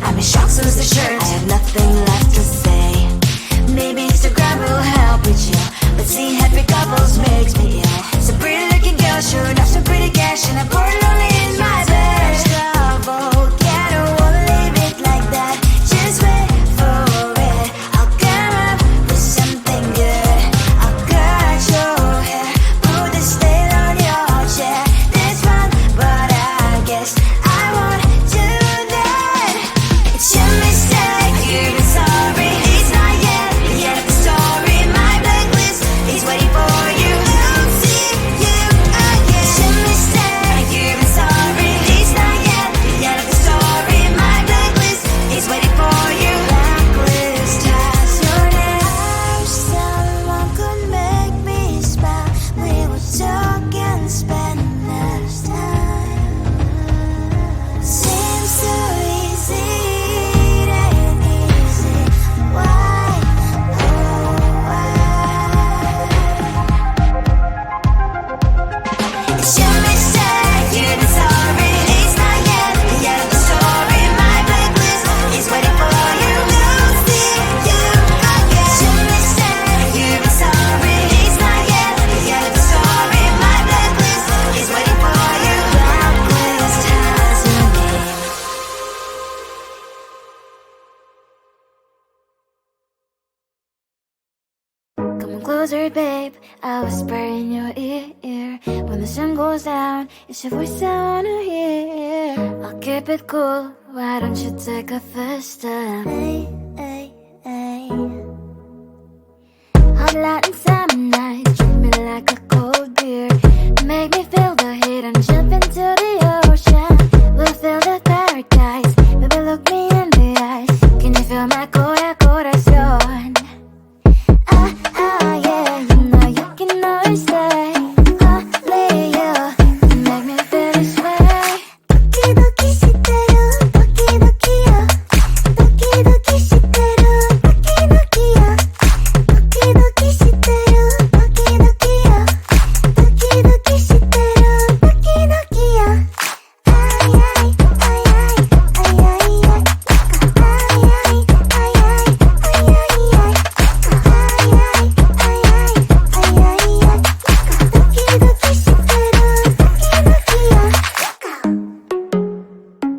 I'm in shock, so is the shirt. I have nothing left to say. Maybe Instagram will help with you, but seeing happy couples makes me ill. Some pretty looking girl showing off some pretty cash, and I'm bored lonely in my bed. Trouble, yeah, I don't wanna leave it like that. Just wait for it. I'll come up with something good. I'll cut your hair, put the stain on your chair. This one, but I guess I won't do that. It's your mistake, you've been sorry. It's not yet the end of the story. My blacklist is waiting for you. I'll see you again. It's your mistake, you've been sorry. It's not yet the end of the story. My blacklist is waiting for you. Blacklist has your name. I wish someone could make me smile. We would talk and spend less time. Seems so easy, it ain't easy. Why, oh why? It's your mistake, you've been sorry. It's not yet the end of the story. My blacklist is waiting for you. I'll see you again. It's your mistake, you've been sorry. It's not yet the end of the story. My blacklist is waiting for you. Blacklist has your name. Come on closer, babe, I'll whisper in your ear. When the sun goes down, it's your voice I wanna hear. I'll keep it cool, why don't you take a first step? Hey, hey, hey. Hot light and summer nights, treat me like a cold beer. Make me feel the heat and jump into the ocean. We'll feel the paradise, baby look me in the eyes. Can you feel my corazón? Yeah, you know you can always stay. Only you can make me feel this way. 도끼도끼 시대로 도끼도끼야. 도끼도끼 시대로 도끼도끼야. 도끼도끼 시대로 도끼도끼야. 도끼도끼 시대로 도끼도끼야. 아이 아이 아이 아이 아이 아이 아이 아이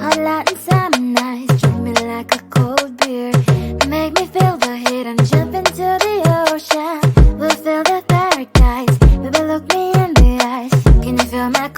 Hot light and summer nights, treat me like a cold beer. Make me feel the heat and jump into the ocean. We'll feel the paradise, baby look me in the eyes. Can you feel my